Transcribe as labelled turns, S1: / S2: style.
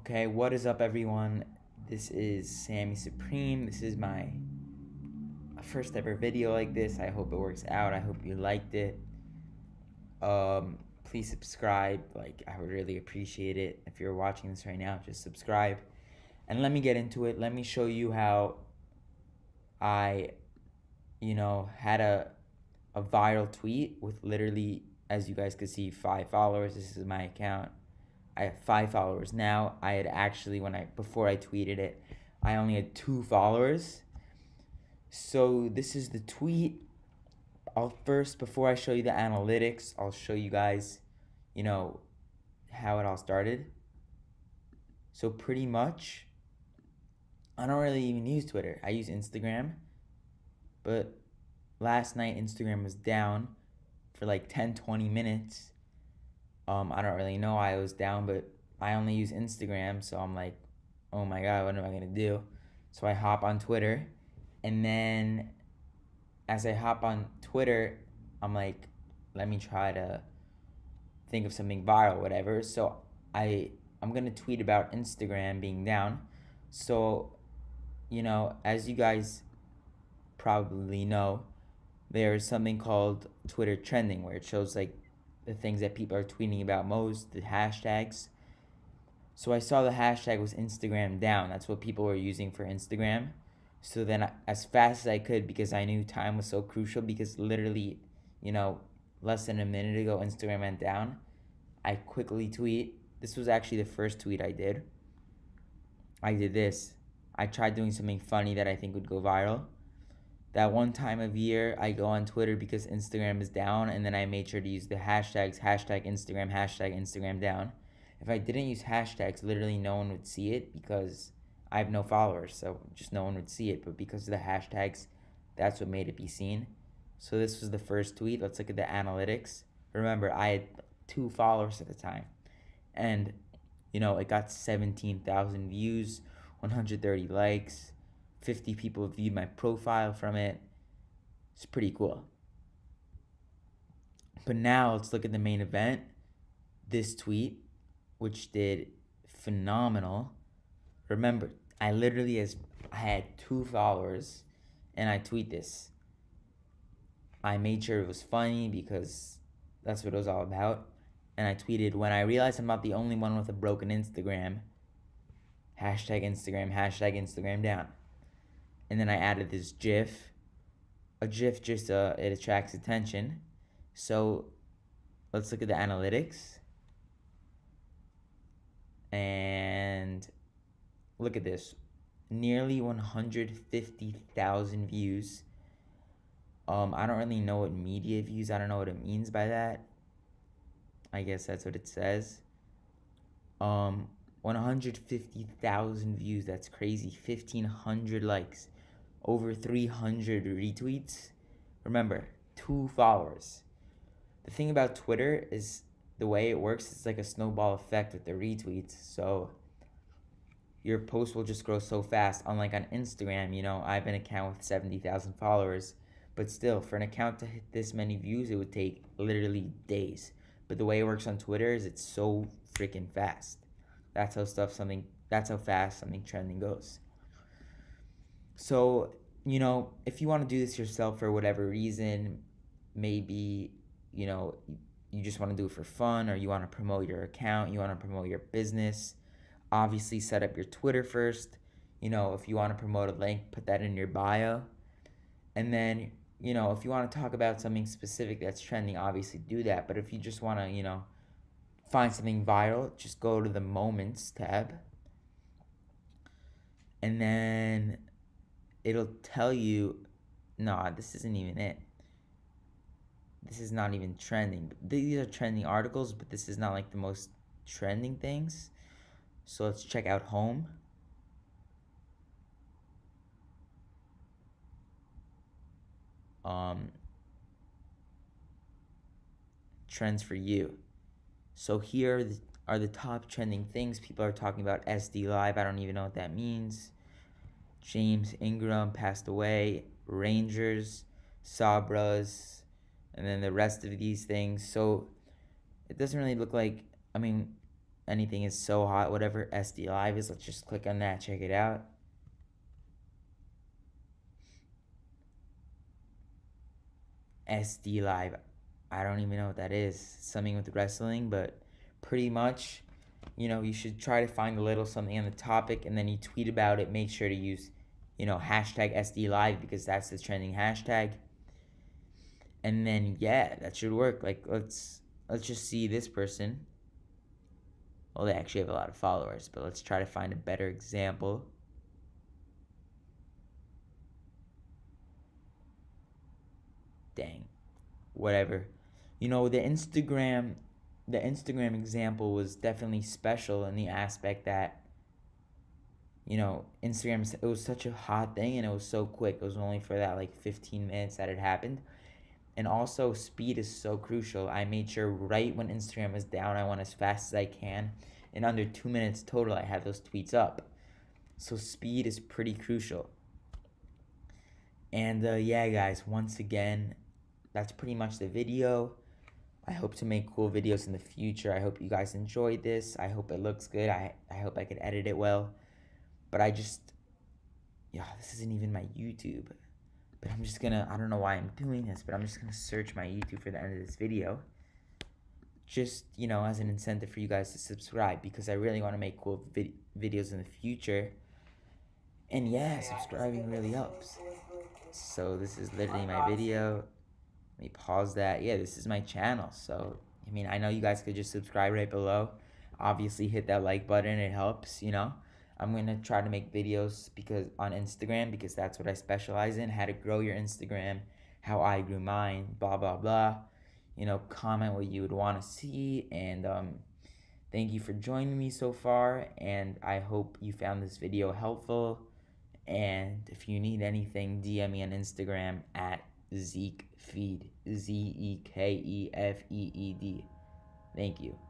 S1: Okay, what is up, everyone? This is Sammy Supreme. This is my first ever video like this. I hope it works out. I hope you liked it. Please subscribe. I would really appreciate it. If you're watching this right now, just subscribe. And let me get into it. Let me show you how I, had a viral tweet with literally, as you guys could see, 5 followers. This is my account. I have 5 followers now. I had actually, before I tweeted it, I only had 2 followers. So this is the tweet. Before I show you the analytics, I'll show you guys, how it all started. So pretty much, I don't really even use Twitter. I use Instagram, but last night Instagram was down for like 10-20 minutes. I don't really know why it was down, but I only use Instagram, so I'm like, oh my god, what am I gonna do? So I hop on Twitter, and then as I hop on Twitter, I'm like, let me try to think of something viral, whatever. So I'm gonna tweet about Instagram being down. So, as you guys probably know, there's something called Twitter trending, where it shows like the things that people are tweeting about most, the hashtags. So I saw the hashtag was Instagram down. That's what people were using for Instagram. So then, as fast as I could, because I knew time was so crucial, because literally, less than a minute ago, Instagram went down, I quickly tweet. This was actually the first tweet I did. I did this. I tried doing something funny that I think would go viral. That one time of year, I go on Twitter because Instagram is down, and then I made sure to use the hashtags, hashtag Instagram down. If I didn't use hashtags, literally no one would see it because I have no followers, so just no one would see it. But because of the hashtags, that's what made it be seen. So this was the first tweet. Let's look at the analytics. Remember, I had 2 followers at the time, and it got 17,000 views, 130 likes, 50 people viewed my profile from it. It's pretty cool. But now let's look at the main event. This tweet, which did phenomenal. Remember, I had 2 followers, and I tweet this. I made sure it was funny because that's what it was all about. And I tweeted, when I realized I'm not the only one with a broken Instagram, hashtag Instagram down. And then I added this GIF. A GIF just it attracts attention. So let's look at the analytics. And look at this. Nearly 150,000 views. I don't really know what media views. I don't know what it means by that. I guess that's what it says. 150,000 views. That's crazy. 1,500 likes. Over 300 retweets. Remember, 2 followers. The thing about Twitter is the way it works, it's like a snowball effect with the retweets. So your post will just grow so fast. Unlike on Instagram, I have an account with 70,000 followers. But still, for an account to hit this many views, it would take literally days. But the way it works on Twitter is it's so freaking fast. That's how fast something trending goes. So, if you want to do this yourself for whatever reason, maybe, you just want to do it for fun, or you want to promote your account, you want to promote your business, obviously set up your Twitter first. If you want to promote a link, put that in your bio. And then, if you want to talk about something specific that's trending, obviously do that. But if you just want to, find something viral, just go to the Moments tab. And then it'll tell you, nah, this isn't even it. This is not even trending. These are trending articles, but this is not like the most trending things. So let's check out home. Trends for you. So here are the top trending things. People are talking about SD Live. I don't even know what that means. James Ingram passed away. Rangers, Sabras, and then the rest of these things. So it doesn't really look like, anything is so hot, whatever SD Live is, let's just click on that, check it out. SD Live, I don't even know what that is. Something with wrestling, but pretty much, you should try to find a little something on the topic, and then you tweet about it. Make sure to use, hashtag SD Live, because that's the trending hashtag. And then yeah, that should work. Like, let's just see this person. Well, they actually have a lot of followers, but let's try to find a better example. Dang. Whatever. The Instagram example was definitely special in the aspect that, Instagram, it was such a hot thing and it was so quick. It was only for that like 15 minutes that it happened. And also, speed is so crucial. I made sure right when Instagram was down, I went as fast as I can. In under 2 minutes total, I had those tweets up. So speed is pretty crucial. And yeah, guys, once again, that's pretty much the video. I hope to make cool videos in the future. I hope you guys enjoyed this. I hope it looks good. I hope I could edit it well. But this isn't even my YouTube. But I'm just gonna, I don't know why I'm doing this, but I'm just gonna search my YouTube for the end of this video. Just, as an incentive for you guys to subscribe, because I really want to make cool videos in the future. And yeah, subscribing really helps. So this is literally my video. Let me pause that. Yeah, this is my channel. So, I know you guys could just subscribe right below. Obviously, hit that like button. It helps, I'm going to try to make videos on Instagram, because that's what I specialize in. How to grow your Instagram, how I grew mine, blah, blah, blah. Comment what you would want to see. And thank you for joining me so far. And I hope you found this video helpful. And if you need anything, DM me on Instagram at ZekeFeed, ZekeFeed. Thank you.